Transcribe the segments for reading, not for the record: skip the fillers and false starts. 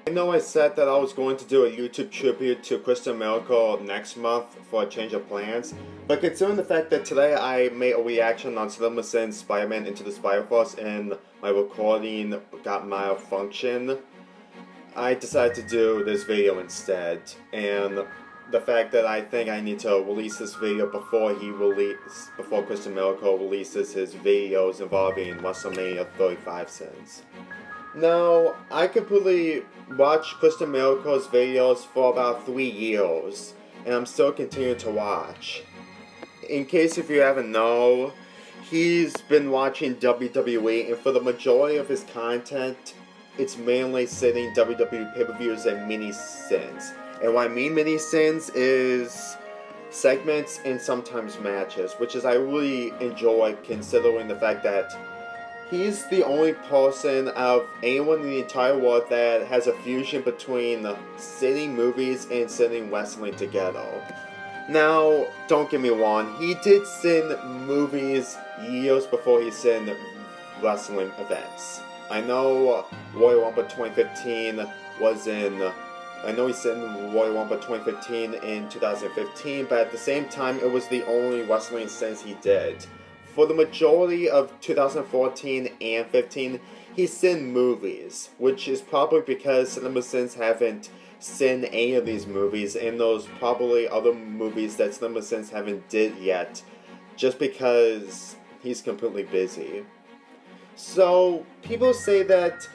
I know I said that I was going to do a YouTube tribute to Miracle next month for a change of plans, but considering the fact that today I made a reaction on CinemaSins Spider-Man Into the Spider-Verse and my recording got malfunction, I decided to do this video instead. And the fact that I think I need to release this video before Miracle releases his videos involving WrestleMania 35 cents. Now, I completely watched Miracle's videos for about 3 years, and I'm still continuing to watch. In case if you haven't know, he's been watching WWE, and for the majority of his content, it's mainly sitting WWE pay-per-views and mini-sins. And what I mean mini-sins is segments and sometimes matches, which is I really enjoy considering the fact that he's the only person out of anyone in the entire world that has a fusion between sitting movies and sitting wrestling together. Now, don't get me wrong, he did sin movies years before he sinned wrestling events. I know Royal Rumble 2015 was in... I know he sinned Royal Rumble 2015 in 2015, but at the same time, it was the only wrestling sins he did. For the majority of 2014 and 15, he sinned movies, which is probably because CinemaSins haven't sinned any of these movies, and those probably other movies that CinemaSins haven't did yet, just because he's completely busy. So, people say that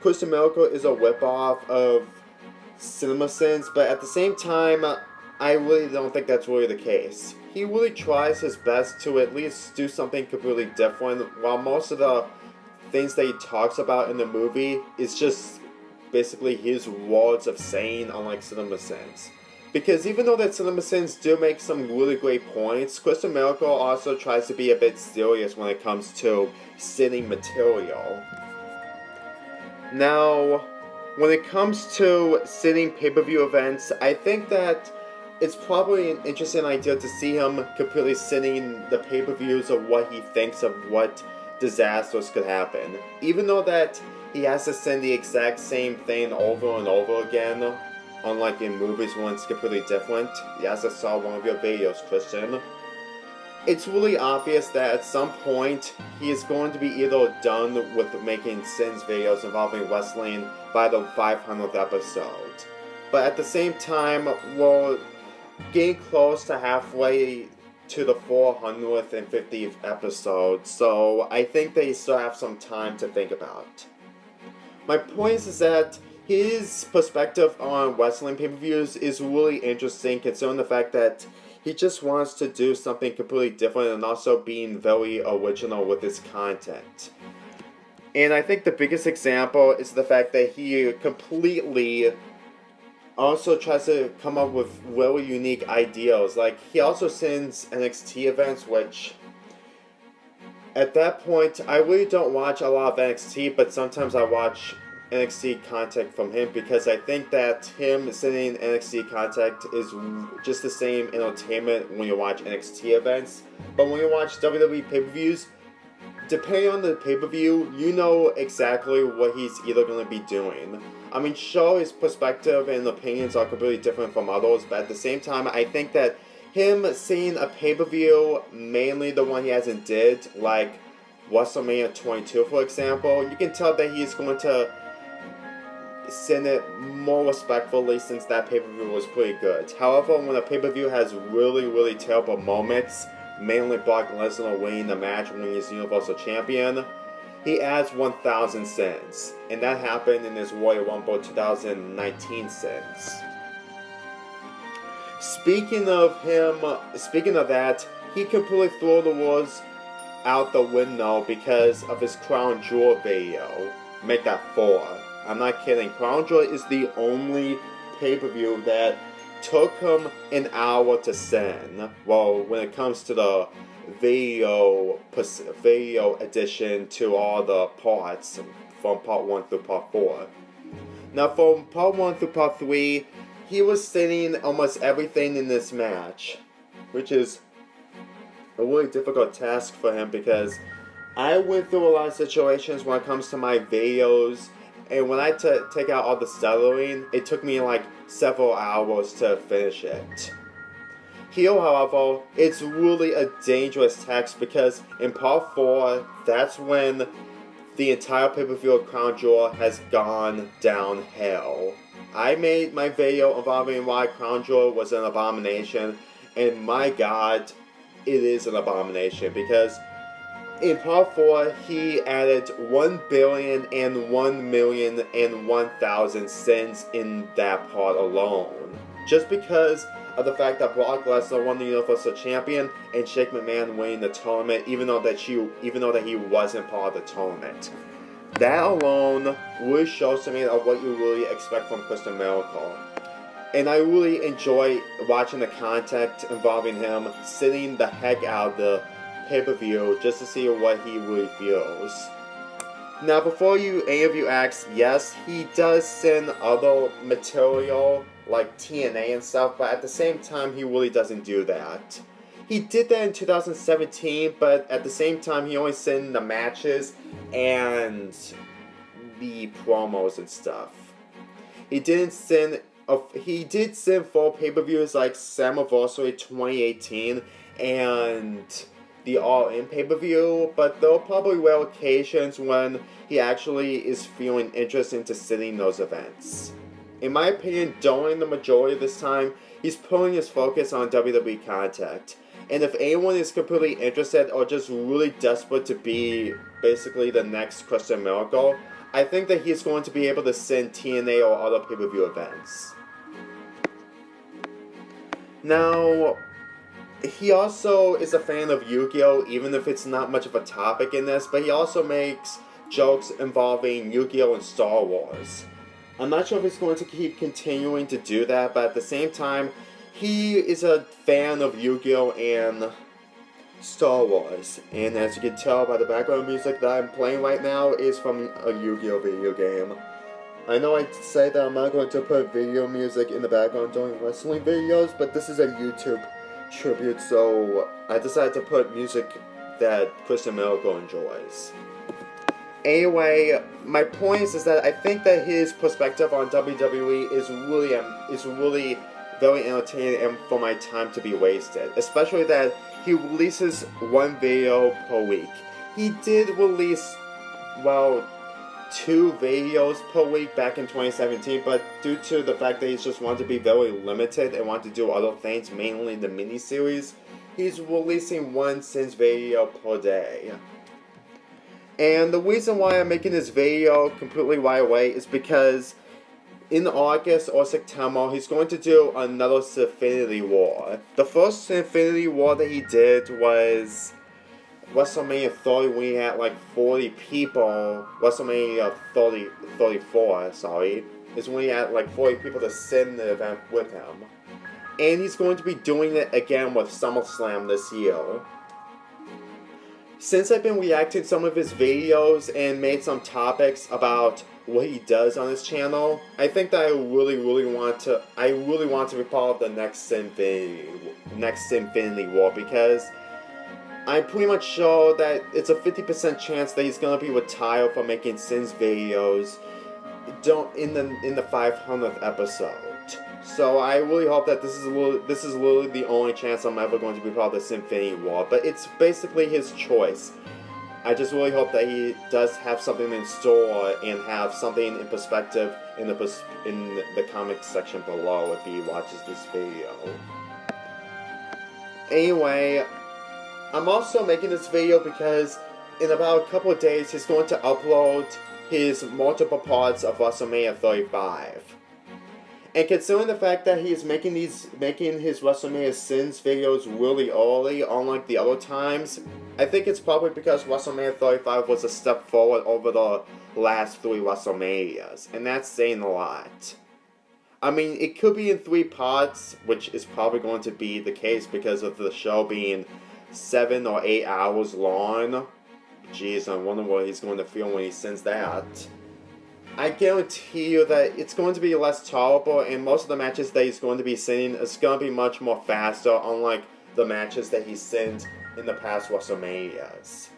Miracle is a ripoff of CinemaSins, but at the same time, I really don't think that's really the case. He really tries his best to at least do something completely different, while most of the things that he talks about in the movie is just basically his words of saying, unlike CinemaSins. Because even though that CinemaSins do make some really great points, Miracle also tries to be a bit serious when it comes to sitting material. Now, when it comes to sitting pay-per-view events, I think that it's probably an interesting idea to see him completely sitting the pay-per-views of what he thinks of what disasters could happen. Even though that he has to send the exact same thing over and over again, unlike in movies when it's completely different. Yes, I saw one of your videos, Christian. It's really obvious that at some point, he is going to be either done with making Sins videos involving wrestling by the 500th episode. But at the same time, we're getting close to halfway to the 450th episode, so I think they still have some time to think about. My point is that his perspective on wrestling pay-per-views is really interesting, considering the fact that he just wants to do something completely different and also being very original with his content. And I think the biggest example is the fact that he completely also tries to come up with really unique ideas. Like, he also sends NXT events, which at that point, I really don't watch a lot of NXT, but sometimes I watch NXT content from him because I think that him sending NXT content is just the same entertainment when you watch NXT events. But when you watch WWE pay-per-views, depending on the pay-per-view, you know exactly what he's either going to be doing. I mean, sure, his perspective and opinions are completely different from others, but at the same time, I think that him seeing a pay-per-view, mainly the one he hasn't did, like WrestleMania 22, for example, you can tell that he's going to send it more respectfully since that pay-per-view was pretty good. However, when a pay-per-view has really, really terrible moments, mainly Brock Lesnar winning the match when he's Universal Champion, he adds 1,000 cents, and that happened in his Royal Rumble 2019 cents. Speaking of that, he completely threw the rules out the window because of his Crown Jewel video. Make that 4. I'm not kidding. Crown Jewel is the only pay-per-view that took him an hour to send. Well, when it comes to the video addition to all the parts from part 1 through part 4. Now, from part 1 through part 3, he was sending almost everything in this match, which is a really difficult task for him because I went through a lot of situations when it comes to my videos and when I take out all the stuttering, it took me like several hours to finish it. Here, however, it's really a dangerous text because in part 4, that's when the entire pay-per-view of Crown Jewel has gone downhill. I made my video involving why Crown Jewel was an abomination, and my god, it is an abomination because in part 4, he added 1,001,001,000 sins in that part alone. Just because of the fact that Brock Lesnar won the Universal Champion and Shane McMahon winning the tournament, even though that he wasn't part of the tournament. That alone really shows to me of what you really expect from Christian Miracle. And I really enjoy watching the content involving him sitting the heck out of the pay-per-view just to see what he really feels. Now, before any of you ask, yes, he does send other material like TNA and stuff, but at the same time, he really doesn't do that. He did that in 2017, but at the same time, he only sent the matches and the promos and stuff. He did send full pay-per-views like Slammiversary 2018 and the All-In pay-per-view, but there are probably rare occasions when he actually is feeling interest into sitting those events. In my opinion, during the majority of this time, he's putting his focus on WWE contact. And if anyone is completely interested or just really desperate to be basically the next Christian Miracle, I think that he's going to be able to send TNA or other pay-per-view events. Now, he also is a fan of Yu-Gi-Oh!, even if it's not much of a topic in this, but he also makes jokes involving Yu-Gi-Oh! And Star Wars. I'm not sure if he's going to keep continuing to do that, but at the same time, he is a fan of Yu-Gi-Oh! And Star Wars. And as you can tell by the background music that I'm playing right now is from a Yu-Gi-Oh! Video game. I know I say that I'm not going to put video music in the background during wrestling videos, but this is a YouTube tribute, so I decided to put music that Christian Miracle enjoys. Anyway, my point is that I think that his perspective on WWE is really very entertaining and for my time to be wasted. Especially that he releases one video per week. He did release, 2 videos per week back in 2017, but due to the fact that he just wanted to be very limited and wanted to do other things, mainly the miniseries, he's releasing one Sins video per day. And the reason why I'm making this video completely right away is because in August or September, he's going to do another Infinity War. The first Infinity War that he did was WrestleMania 30 when he had like 40 people. WrestleMania 34, is when he had like 40 people to send the event with him. And he's going to be doing it again with SummerSlam this year. Since I've been reacting to some of his videos and made some topics about what he does on his channel, I think that I really want to be part of the next Infinity War because I'm pretty much sure that it's a 50% chance that he's gonna be retired from making Sins videos in the 500th episode. So I really hope that this is literally the only chance I'm ever going to be part of this Infinity War. But it's basically his choice. I just really hope that he does have something in store and have something in perspective in the comic section below if he watches this video. Anyway, I'm also making this video because in about a couple of days he's going to upload his multiple parts of WrestleMania 35. And considering the fact that he's making his WrestleMania Sins videos really early, unlike the other times, I think it's probably because WrestleMania 35 was a step forward over the last 3 WrestleManias, and that's saying a lot. I mean, it could be in 3 parts, which is probably going to be the case because of the show being 7 or 8 hours long. Jeez, I wonder what he's going to feel when he sends that. I guarantee you that it's going to be less tolerable, and most of the matches that he's going to be sending is going to be much more faster, unlike the matches that he sent in the past WrestleManias.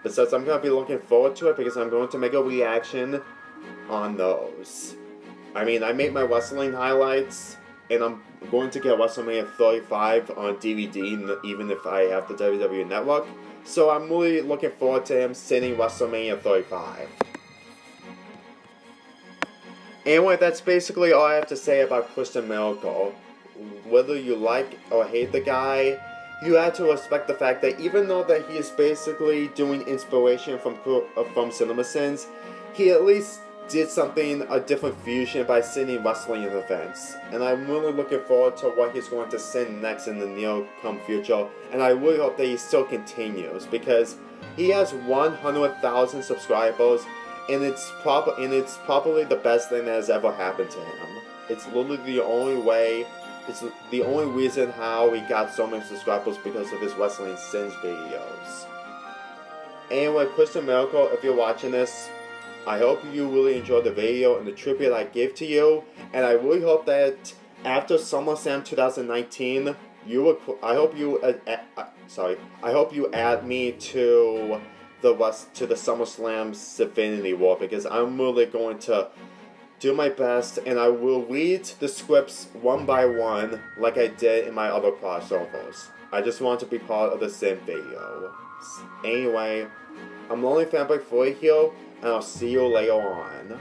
Besides, I'm going to be looking forward to it because I'm going to make a reaction on those. I mean, I made my wrestling highlights, and I'm going to get WrestleMania 35 on DVD, even if I have the WWE Network. So I'm really looking forward to him sitting WrestleMania 35. Anyway, that's basically all I have to say about Christian Miracle. Whether you like or hate the guy, you have to respect the fact that even though that he is basically doing inspiration from CinemaSins, he at least did something, a different fusion by sending wrestling events. And I'm really looking forward to what he's going to send next in the near-come future. And I really hope that he still continues, because he has 100,000 subscribers, and it's probably the best thing that has ever happened to him. It's literally the only way. It's the only reason how he got so many subscribers, because of his Wrestling Sins videos. Anyway, Christian Miracle, if you're watching this, I hope you really enjoyed the video and the tribute I gave to you, and I really hope that after SummerSlam 2019, I hope you add me to the SummerSlam Infinity War, because I'm really going to do my best, and I will read the scripts one by one like I did in my other crossovers. I just want to be part of the same video. Anyway, I'm Lonely Fanboy 40 here, and I'll see you later on.